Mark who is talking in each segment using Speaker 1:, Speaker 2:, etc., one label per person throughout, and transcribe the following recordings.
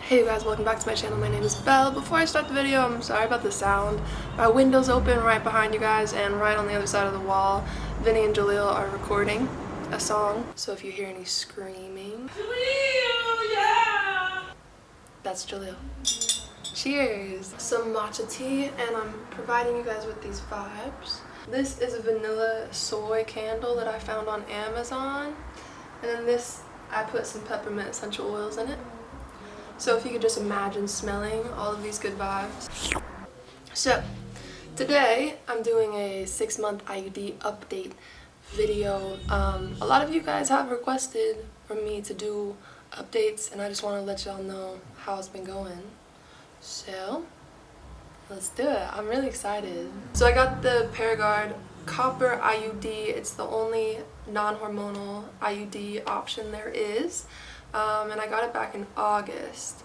Speaker 1: Hey you guys, welcome back to my channel. My name is Belle. Before I start the video, I'm sorry about the sound. My window's open right behind you guys, and right on the other side of the wall, Vinny and Jaleel are recording a song. So if you hear any screaming, Jaleel, yeah! That's Jaleel. Cheers! Some matcha tea, and I'm providing you guys with these vibes. This is a vanilla soy candle that I found on Amazon. And then this, I put some peppermint essential oils in it. So if you could just imagine smelling all of these good vibes. So today I'm doing a 6-month IUD update video. A lot of you guys have requested for me to do updates, and I just want to let y'all know how it's been going. So let's do it. I'm really excited. So I got the Paragard Copper IUD. It's the only non-hormonal IUD option there is. And I got it back in August,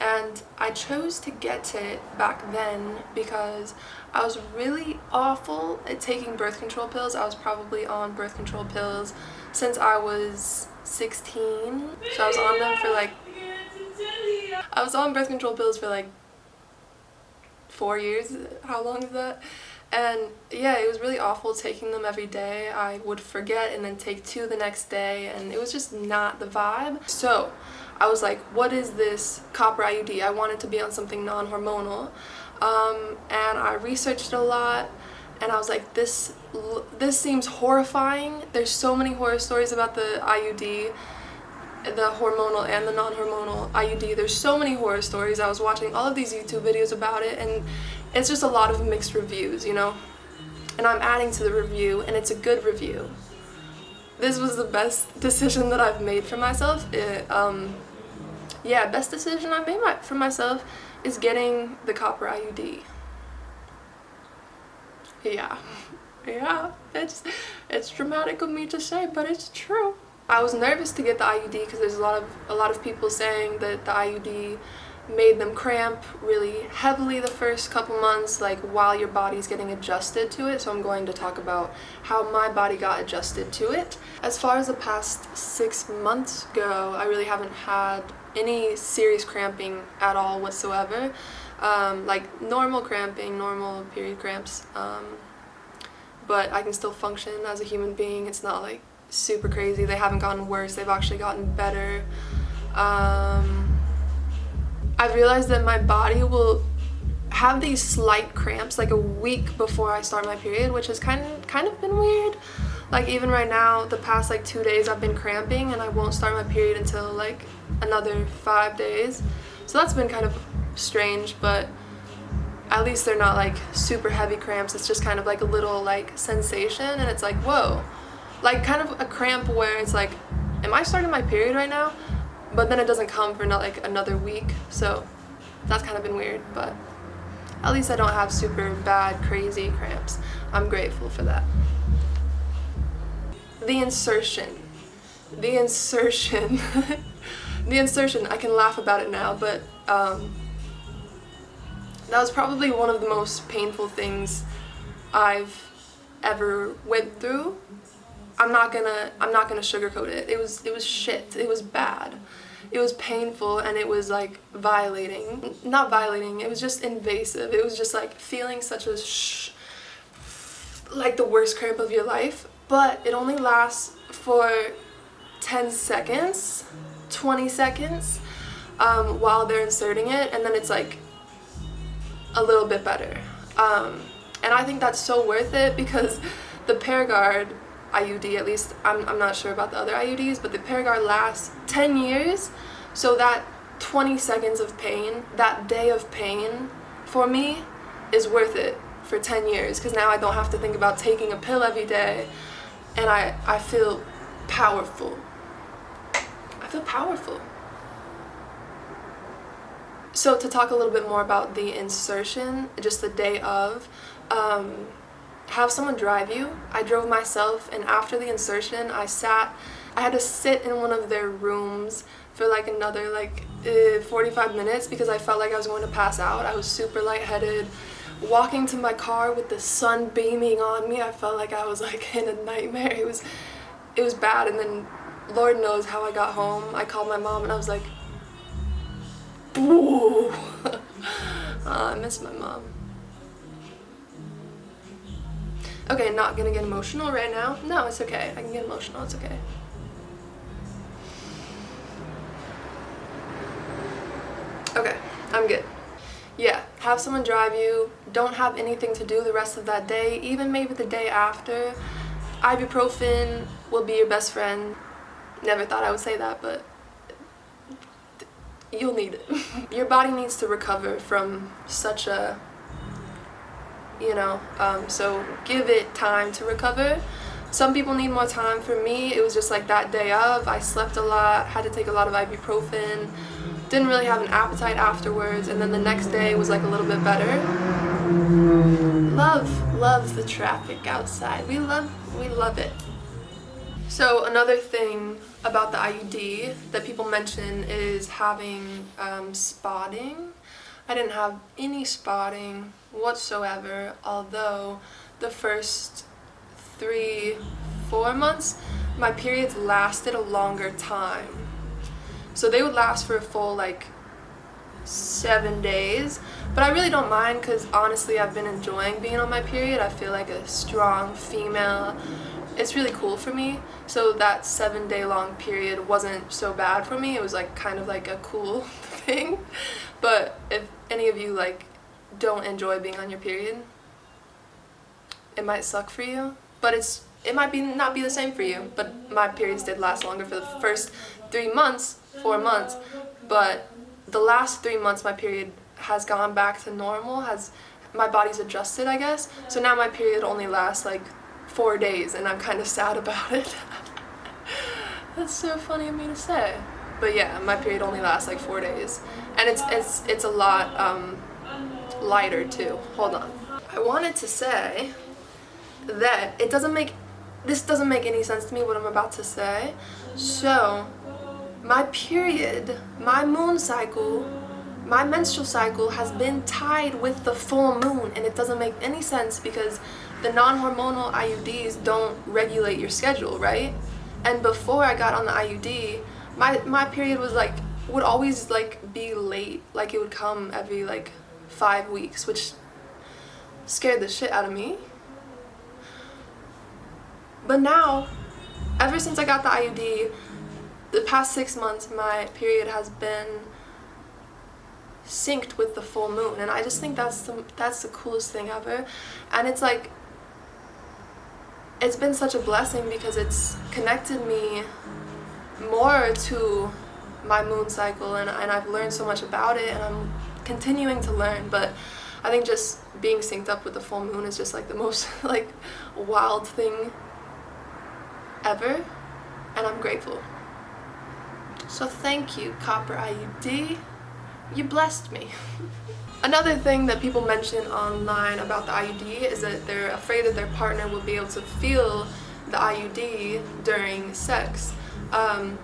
Speaker 1: and I chose to get it back then because I was really awful at taking birth control pills. I was probably on birth control pills since I was 16, so I was on them for like, I was on birth control pills for like 4 years. How long is that? And yeah, it was really awful taking them every day. I would forget and then take 2 the next day, and it was just not the vibe. So I was like, what is this copper IUD? I wanted to be on something non-hormonal. And I researched a lot, and I was like, this seems horrifying. There's so many horror stories about the IUD, the hormonal and the non-hormonal IUD. There's so many horror stories. I was watching all of these YouTube videos about it, and it's just a lot of mixed reviews, you know? And I'm adding to the review, and it's a good review. This was the best decision that I've made for myself. Yeah, best decision I've made for myself is getting the copper IUD. Yeah, it's dramatic of me to say, but it's true. I was nervous to get the IUD because there's a lot of people saying that the IUD made them cramp really heavily the first couple months, like while your body's getting adjusted to it. So I'm going to talk about how my body got adjusted to it. As far as the past 6 months go, I really haven't had any serious cramping at all whatsoever. Like normal cramping, normal period cramps, but I can still function as a human being. It's not like super crazy. They haven't gotten worse, they've actually gotten better. I've realized that my body will have these slight cramps like a week before I start my period, which has kind of been weird. Like even right now, the past like 2 days I've been cramping, and I won't start my period until like another 5 days. So that's been kind of strange, but at least they're not like super heavy cramps. It's just kind of like a little like sensation, and it's like, whoa. Like kind of a cramp where it's like, am I starting my period right now? But then it doesn't come for not like another week, so that's kind of been weird, but at least I don't have super bad, crazy cramps. I'm grateful for that. The insertion. The insertion. The insertion, I can laugh about it now, but that was probably one of the most painful things I've ever went through. I'm not gonna sugarcoat it. It was shit. It was bad. It was painful, and it was like violating. Not violating, it was just invasive. It was just like feeling such a like the worst cramp of your life. But it only lasts for 10 seconds, 20 seconds while they're inserting it, and then it's like a little bit better. And I think that's so worth it because the Paragard IUD, at least I'm not sure about the other IUDs, but the Paragard lasts 10 years, so that 20 seconds of pain, that day of pain, for me, is worth it for 10 years, because now I don't have to think about taking a pill every day, and I feel powerful. I feel powerful. So to talk a little bit more about the insertion, just the day of, have someone drive you. I drove myself, and after the insertion I had to sit in one of their rooms for like another 45 minutes because I felt like I was going to pass out. I was super lightheaded. Walking to my car with the sun beaming on me, I felt like I was like in a nightmare. It was bad. And then Lord knows how I got home. I called my mom and I was like, Ooh. I miss my mom. Okay, not gonna get emotional right now. No, it's okay. I can get emotional, it's okay. Okay, I'm good. Yeah, have someone drive you. Don't have anything to do the rest of that day, even maybe the day after. Ibuprofen will be your best friend. Never thought I would say that, but you'll need it. Your body needs to recover from such a, so give it time to recover. Some people need more time. For me, it was just like that day of, I slept a lot, had to take a lot of ibuprofen, didn't really have an appetite afterwards, and then the next day was like a little bit better. Love the traffic outside. We love it. So another thing about the IUD that people mention is having spotting. I didn't have any spotting whatsoever, although the first 3-4 months my periods lasted a longer time. So they would last for a full like 7 days, but I really don't mind because honestly I've been enjoying being on my period. I feel like a strong female. It's really cool for me. So that 7-day long period wasn't so bad for me. It was like kind of like a cool thing. But if any of you like don't enjoy being on your period, it might suck for you, but it might not be the same for you. But my periods did last longer for the first 4 months, but the last 3 months my period has gone back to normal, my body's adjusted, I guess. So now my period only lasts like 4 days, and I'm kind of sad about it. That's so funny of me to say. But yeah, my period only lasts like 4 days, and it's a lot lighter too. Hold on. I wanted to say that this doesn't make any sense to me what I'm about to say. So my period, my moon cycle, my menstrual cycle has been tied with the full moon, and it doesn't make any sense because the non-hormonal IUDs don't regulate your schedule, right? And before I got on the IUD, my period would always like be late, like it would come every like 5 weeks, which scared the shit out of me. But now, ever since I got the IUD, the past 6 months my period has been synced with the full moon, and I just think that's the coolest thing ever. And it's like, it's been such a blessing because it's connected me more to my moon cycle, and I've learned so much about it, and I'm continuing to learn. But I think just being synced up with the full moon is just like the most like wild thing ever, and I'm grateful. So thank you, Copper IUD. You blessed me. Another thing that people mention online about the IUD is that they're afraid that their partner will be able to feel the IUD during sex. And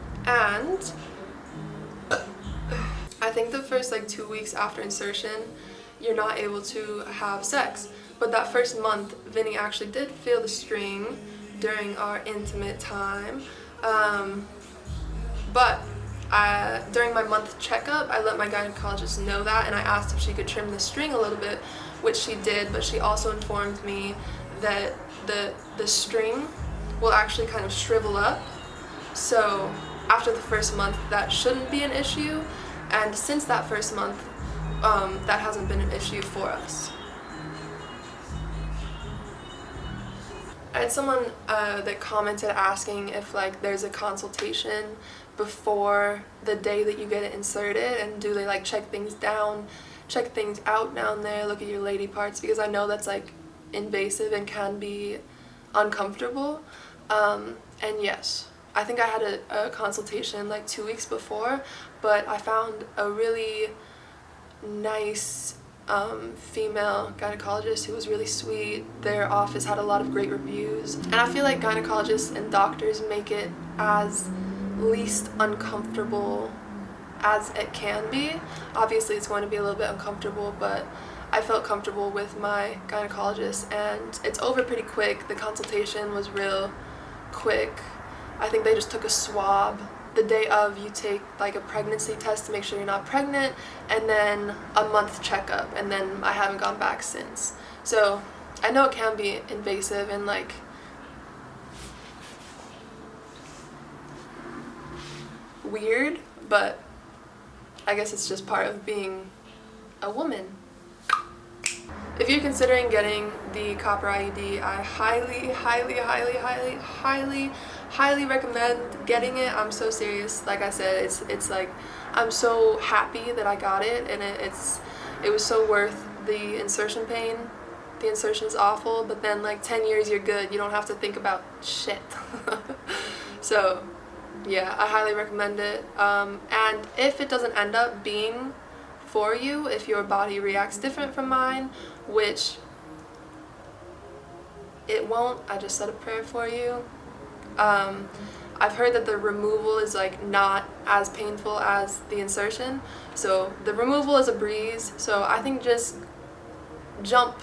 Speaker 1: I think the first like 2 weeks after insertion, you're not able to have sex. But that first month, Vinny actually did feel the string during our intimate time. But during my month checkup, I let my gynecologist know that, and I asked if she could trim the string a little bit, which she did, but she also informed me that the string will actually kind of shrivel up. So after the first month, that shouldn't be an issue, and since that first month, that hasn't been an issue for us. I had someone that commented asking if like there's a consultation before the day that you get it inserted, and do they like check things out down there, look at your lady parts, because I know that's like invasive and can be uncomfortable. And yes, I think I had a consultation like 2 weeks before, but I found a really nice female gynecologist who was really sweet. Their office had a lot of great reviews, and I feel like gynecologists and doctors make it as least uncomfortable as it can be. Obviously it's going to be a little bit uncomfortable, but I felt comfortable with my gynecologist, and it's over pretty quick. The consultation was real quick. I think they just took a swab the day of you take like a pregnancy test to make sure you're not pregnant, and then a month checkup, and then I haven't gone back since. So I know it can be invasive and like weird, but I guess it's just part of being a woman. If you're considering getting the copper IUD, I highly recommend getting it. I'm so serious. Like I said, it's like I'm so happy that I got it, and it was so worth the insertion pain. The insertion is awful, but then like 10 years you're good. You don't have to think about shit. So yeah, I highly recommend it. And if it doesn't end up being for you, if your body reacts different from mine, which it won't, I just said a prayer for you. I've heard that the removal is like not as painful as the insertion, so the removal is a breeze. So I think just jump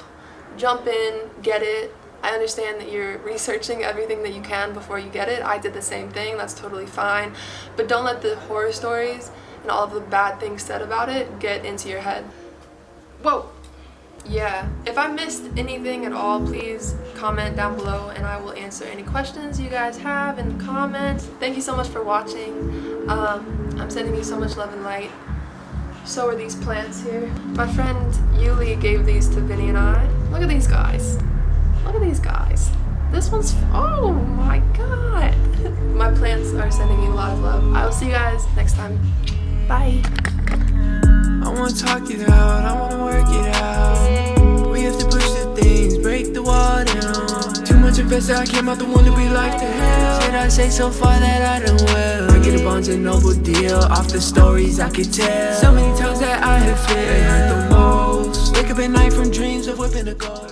Speaker 1: in, get it. I understand that you're researching everything that you can before you get it. I did the same thing. That's totally fine, but don't let the horror stories and all of the bad things said about it get into your head. Whoa. Yeah, if I missed anything at all, please comment down below and I will answer any questions you guys have in the comments. Thank you so much for watching. I'm sending you so much love and light. So are these plants here. My friend Yuli gave these to Vinny and I. Look at these guys. Look at these guys. This one's, oh my god. My plants are sending you a lot of love. I will see you guys next time. Bye.
Speaker 2: I wanna talk it out, I wanna work it out. We have to push the things, break the wall down. Too much invested, I came out the one that we like to have. Should I say so far that I done well? I get a Barnes and Noble deal, off the stories I could tell. So many times that I have failed, it hurt the most. Wake up at night from dreams of whipping a goal.